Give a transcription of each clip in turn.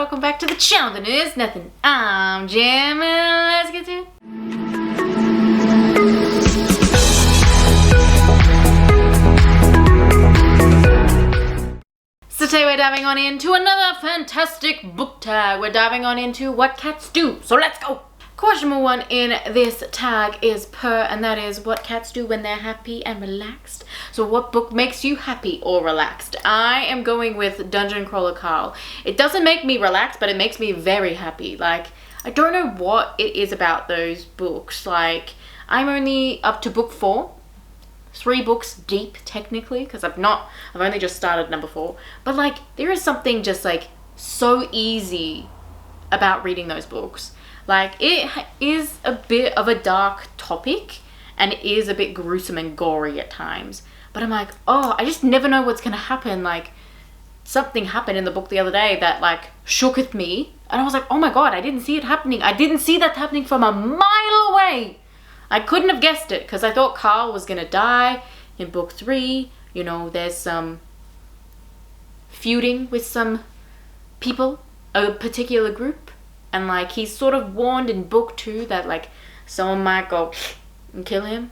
welcome back to the channel. There is nothing. I'm Jim, and let's get to it. So today we're diving on into another fantastic book tag. We're diving on into What Cats Do. So let's go. Question number 1 in this tag is and that is what cats do when they're happy and relaxed. So what book makes you happy or relaxed? I am going with Dungeon Crawler Carl. It doesn't make me relaxed, but it makes me very happy. Like, I don't know what it is about those books. Like, I'm only up to book 4. 3 books deep, technically, because I've only just started number 4. But like, there is something just like so easy about reading those books. Like, it is a bit of a dark topic and it is a bit gruesome and gory at times. But I'm like, oh, I just never know what's going to happen. Like, something happened in the book the other day that like shooketh me. And I was like, oh my God, I didn't see it happening. I didn't see that happening from a mile away. I couldn't have guessed it because I thought Carl was going to die in book 3. You know, there's some feuding with some people, a particular group. And like, he's sort of warned in book 2 that like someone might go and kill him.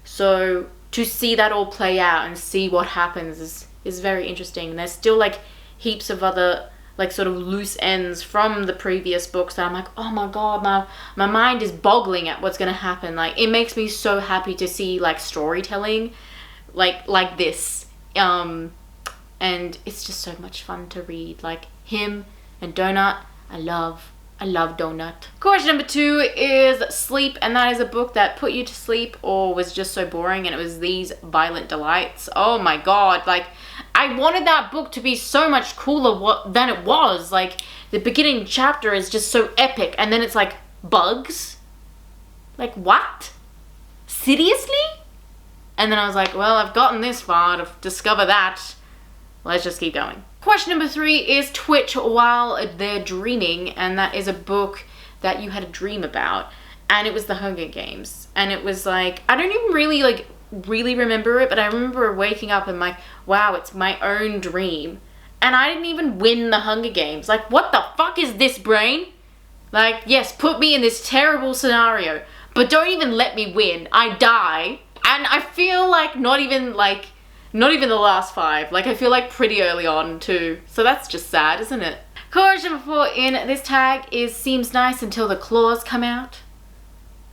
So to see that all play out and see what happens is very interesting. And there's still like heaps of other like sort of loose ends from the previous books that I'm like, oh my God, my mind is boggling at what's gonna happen. Like, it makes me so happy to see like storytelling like this. And it's just so much fun to read. Like, him and Donut. I love Donut. Question number 2 is Sleep, and that is a book that put you to sleep or was just so boring, and it was These Violent Delights. Oh my God, like, I wanted that book to be so much cooler than it was. Like, the beginning chapter is just so epic, and then it's like, bugs? Like, what? Seriously? And then I was like, well, I've gotten this far to discover that. Let's just keep going. Question number 3 is Twitch While They're Dreaming, and that is a book that you had a dream about, and it was the Hunger Games. And it was like, I don't even really remember it, but I remember waking up and like, wow, it's my own dream. And I didn't even win the Hunger Games. Like, what the fuck is this, brain? Like, yes, put me in this terrible scenario, but don't even let me win. I die, and I feel like not even the last 5. Like, I feel like pretty early on too. So that's just sad, isn't it? Question number 4 in this tag is Seems Nice Until the Claws Come Out.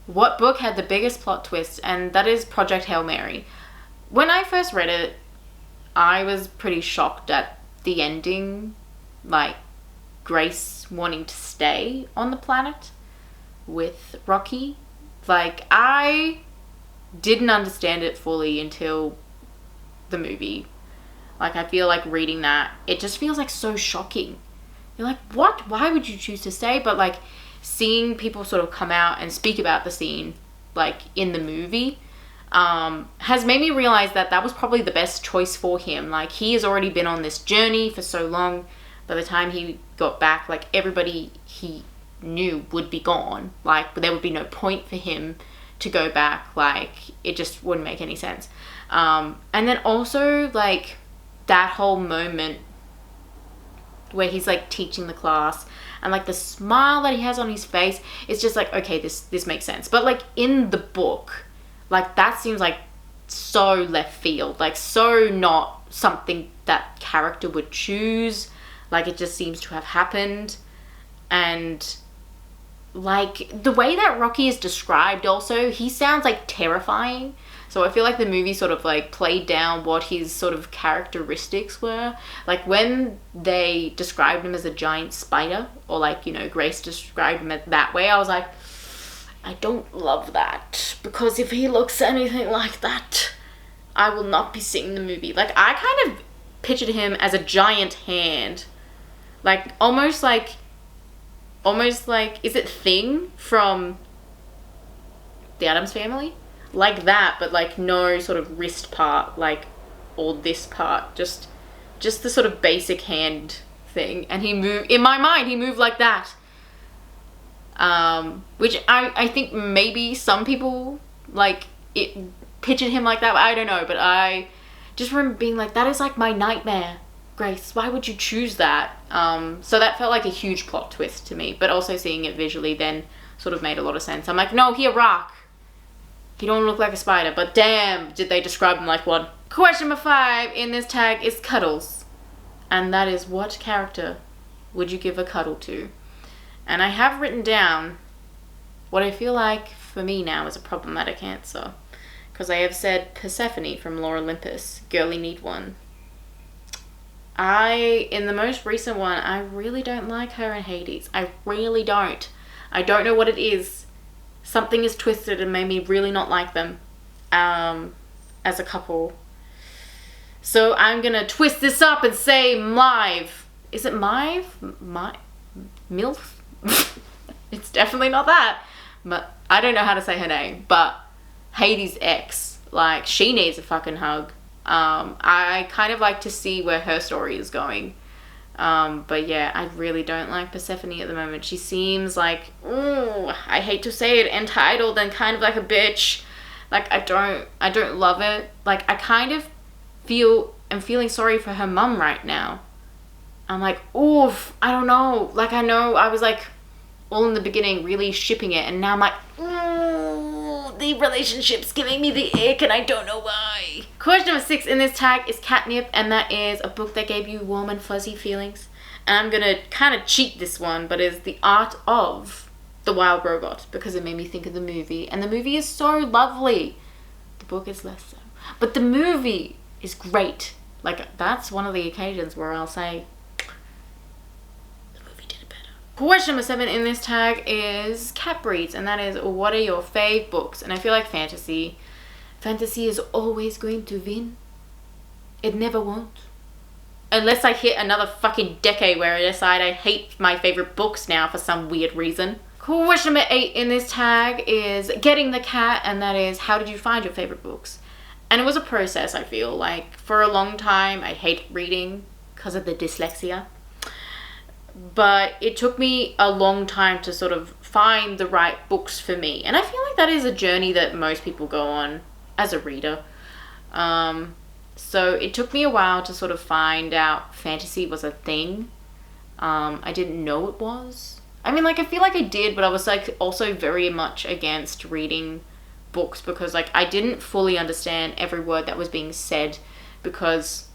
What book had the biggest plot twist? And that is Project Hail Mary. When I first read it, I was pretty shocked at the ending. Like, Grace wanting to stay on the planet with Rocky. Like, I didn't understand it fully until the movie. Like, I feel like reading that, it just feels like so shocking. You're like, what? Why would you choose to stay? But like, seeing people sort of come out and speak about the scene like in the movie has made me realize that that was probably the best choice for him. Like, he has already been on this journey for so long. By the time he got back, like, everybody he knew would be gone. Like, there would be no point for him to go back. Like, it just wouldn't make any sense. And then also like that whole moment where he's like teaching the class and like the smile that he has on his face, it's just like, okay, this makes sense. But like in the book, like, that seems like so left field, like so not something that character would choose. Like, it just seems to have happened. And like, the way that Rocky is described also, he sounds like terrifying. So I feel like the movie sort of like played down what his sort of characteristics were. Like, when they described him as a giant spider, or like, you know, Grace described him that way, I was like, I don't love that, because if he looks anything like that, I will not be seeing the movie. Like, I kind of pictured him as a giant hand. Like, almost like, is it Thing from The Addams Family? Like that, but like no sort of wrist part, like, or this part, just the sort of basic hand thing. And he moved, in my mind, he moved like that. Which I think maybe some people like it pictured him like that. I don't know, but I just remember being like, that is like my nightmare. Grace, why would you choose that? So that felt like a huge plot twist to me, but also seeing it visually then sort of made a lot of sense. I'm like, no, he a rock. He don't look like a spider, but damn, did they describe him like one. Question number 5 in this tag is cuddles. And that is, what character would you give a cuddle to? And I have written down what I feel like for me now is a problematic answer. Because I have said Persephone from Lore Olympus, girly need one. In the most recent one, I really don't like her and Hades. I really don't. I don't know what it is. Something is twisted and made me really not like them as a couple. So I'm going to twist this up and say Mive. Is it Mive? MILF? It's definitely not that. But I don't know how to say her name. But Hades' ex, like, she needs a fucking hug. I kind of like to see where her story is going. But yeah, I really don't like Persephone at the moment. She seems like, ooh, I hate to say it, entitled and kind of like a bitch. Like, I don't love it. Like, I kind of am feeling sorry for her mum right now. I'm like, oof, I don't know. Like, I know I was like, all in the beginning, really shipping it. And now I'm like, ooh, the relationship's giving me the ick and I don't know why. Question number 6 in this tag is Catnip. And that is a book that gave you warm and fuzzy feelings. And I'm going to kind of cheat this one, but it's The Art of the Wild Robot. Because it made me think of the movie. And the movie is so lovely. The book is less so. But the movie is great. Like, that's one of the occasions where I'll say, question number 7 in this tag is cat breeds, and that is, what are your fave books? And I feel like fantasy is always going to win. It never won't. Unless I hit another fucking decade where I decide I hate my favorite books now for some weird reason. Question number 8 in this tag is getting the cat, and that is, how did you find your favorite books? And it was a process, I feel. Like, for a long time, I hate reading because of the dyslexia. But it took me a long time to sort of find the right books for me. And I feel like that is a journey that most people go on as a reader. So it took me a while to sort of find out fantasy was a thing. I didn't know it was. I mean, like, I feel like I did, but I was, like, also very much against reading books because, like, I didn't fully understand every word that was being said because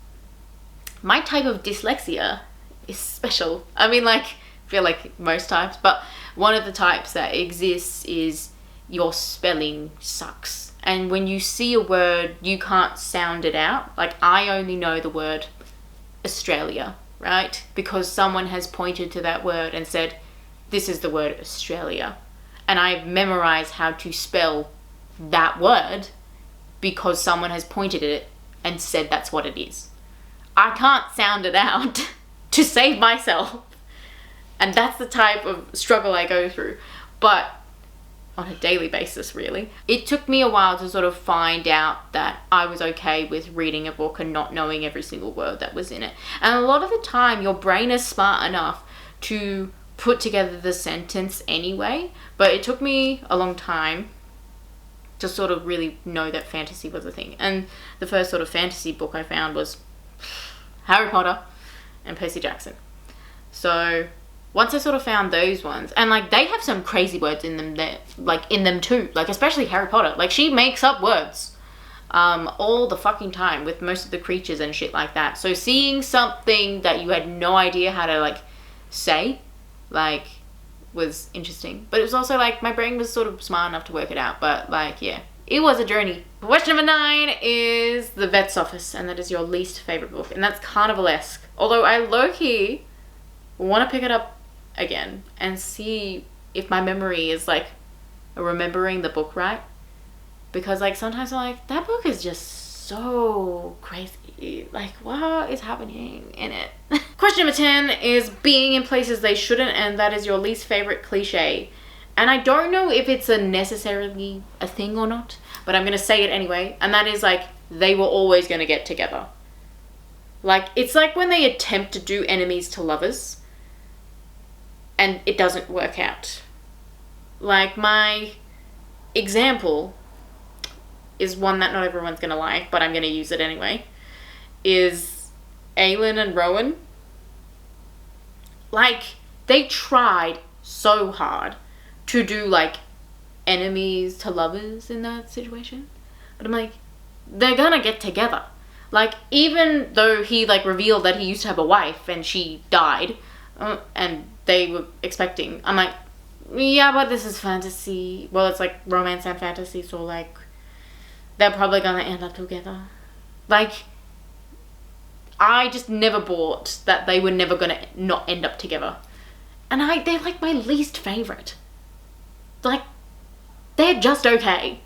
my type of dyslexia is special. I mean, like, I feel like most types, but one of the types that exists is your spelling sucks. And when you see a word, you can't sound it out. Like, I only know the word Australia, right? Because someone has pointed to that word and said, this is the word Australia. And I've memorized how to spell that word because someone has pointed at it and said that's what it is. I can't sound it out to save myself. And that's the type of struggle I go through. But on a daily basis, really. It took me a while to sort of find out that I was okay with reading a book and not knowing every single word that was in it. And a lot of the time, your brain is smart enough to put together the sentence anyway. But it took me a long time to sort of really know that fantasy was a thing. And the first sort of fantasy book I found was Harry Potter and Percy Jackson. So once I sort of found those ones, and like they have some crazy words in them that, like, in them too, like especially Harry Potter, like she makes up words all the fucking time with most of the creatures and shit like that. So seeing something that you had no idea how to like say, like, was interesting. But it was also like my brain was sort of smart enough to work it out. But like, yeah, it was a journey. Question number 9 is The Vet's Office, and that is your least favorite book, and that's Carnivalesque. Although I low-key want to pick it up again and see if my memory is like remembering the book right, because like sometimes I'm like, that book is just so crazy, like what is happening in it? Question number 10 is being in places they shouldn't, and that is your least favorite cliche. And I don't know if it's necessarily a thing or not, but I'm gonna say it anyway, and that is like, they were always gonna get together. Like, it's like when they attempt to do enemies to lovers and it doesn't work out. Like, my example is one that not everyone's gonna like, but I'm gonna use it anyway, is Aelin and Rowan, like, they tried so hard to do, like, enemies to lovers in that situation. But I'm like, they're gonna get together. Like, even though he, like, revealed that he used to have a wife and she died, and they were expecting, I'm like, yeah, but this is fantasy. Well, it's, like, romance and fantasy, so, like, they're probably gonna end up together. Like, I just never bought that they were never gonna not end up together. And they're, like, my least favorite. Like, they're just okay.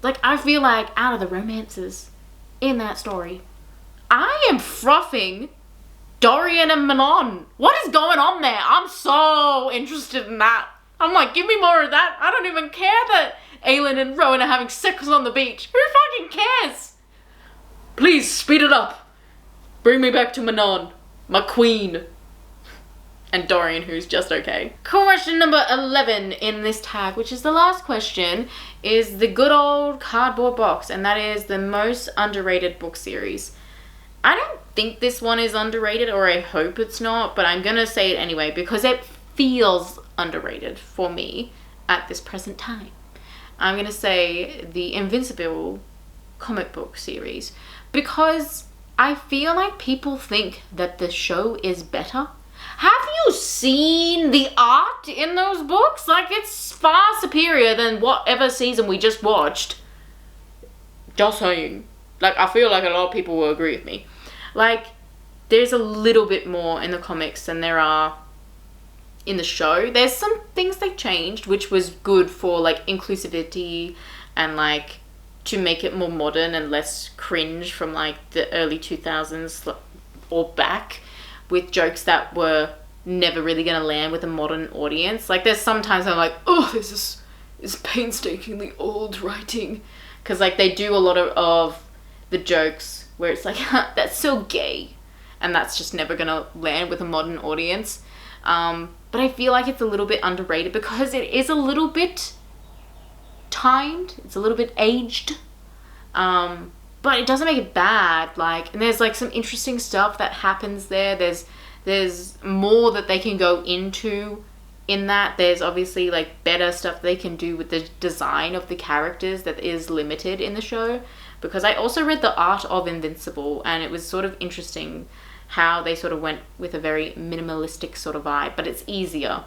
Like, I feel like out of the romances in that story, I am frothing Dorian and Manon. What is going on there? I'm so interested in that. I'm like, give me more of that. I don't even care that Aelin and Rowan are having sex on the beach. Who fucking cares? Please, speed it up. Bring me back to Manon, my queen. And Dorian, who's just okay. Question number 11 in this tag, which is the last question, is the good old cardboard box, and that is the most underrated book series. I don't think this one is underrated, or I hope it's not, but I'm gonna say it anyway because it feels underrated for me at this present time. I'm gonna say the Invincible comic book series because I feel like people think that the show is better. Have you seen the art in those books? Like, it's far superior than whatever season we just watched. Just saying. Like, I feel like a lot of people will agree with me. Like, there's a little bit more in the comics than there are in the show. There's some things they changed, which was good for, like, inclusivity and, like, to make it more modern and less cringe from, like, the early 2000s or back, with jokes that were never really going to land with a modern audience. Like, there's sometimes I'm like, oh, this is painstakingly old writing. Because, like, they do a lot of the jokes where it's like, that's so gay. And that's just never going to land with a modern audience. But I feel like it's a little bit underrated because it is a little bit timed. It's a little bit aged. But it doesn't make it bad. Like, and there's, like, some interesting stuff that happens there. There's more that they can go into in that. There's obviously, like, better stuff they can do with the design of the characters that is limited in the show. Because I also read the art of Invincible, and it was sort of interesting how they sort of went with a very minimalistic sort of vibe. But it's easier.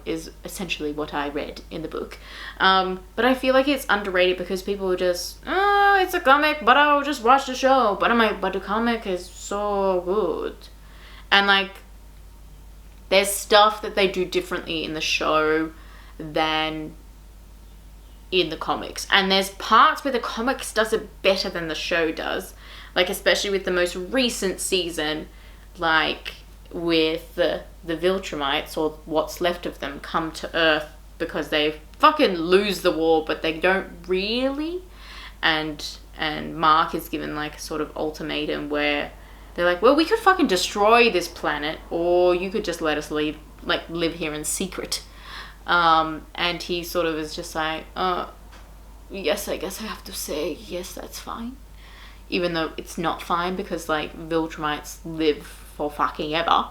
Is essentially what I read in the book. But I feel like it's underrated because people are just, oh, it's a comic, but I'll just watch the show. But I'm like, but the comic is so good. And, like, there's stuff that they do differently in the show than in the comics. And there's parts where the comics does it better than the show does. Like, especially with the most recent season, like, with the Viltrumites, or what's left of them, come to Earth because they fucking lose the war, but they don't really. And Mark is given, like, a sort of ultimatum where they're like, well, we could fucking destroy this planet, or you could just let us live here in secret. And he sort of is just like, yes, I guess I have to say, yes, that's fine. Even though it's not fine because, like, Viltrumites live for fucking ever,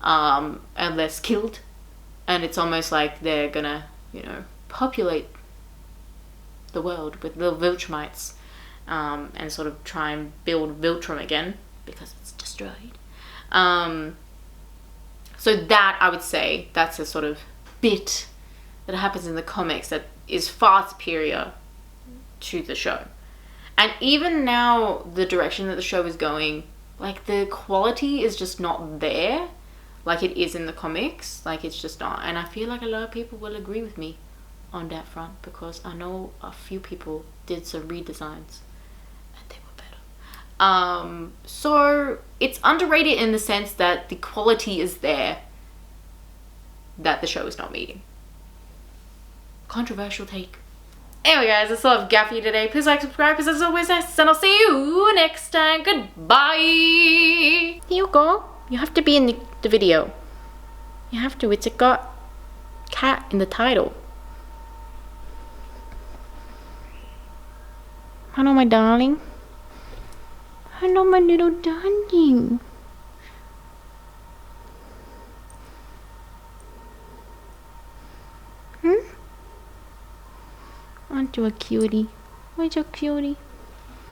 unless killed, and it's almost like they're gonna, you know, populate the world with little Viltrumites, and sort of try and build Viltrum again because it's destroyed. So that, I would say, that's a sort of bit that happens in the comics that is far superior to the show. And even now, the direction that the show is going, like, the quality is just not there like it is in the comics. Like, it's just not. And I feel like a lot of people will agree with me on that front because I know a few people did some redesigns and they were better. So it's underrated in the sense that the quality is there that the show is not meeting. Controversial take. Anyway, guys, that's all I've got for you today. Please like, subscribe, because as always, and I'll see you next time. Goodbye. Here you go. You have to be in the video. You have to. It's got cat in the title. Hello, my darling. Hello, my little darling. Aren't you a cutie? Where's your cutie?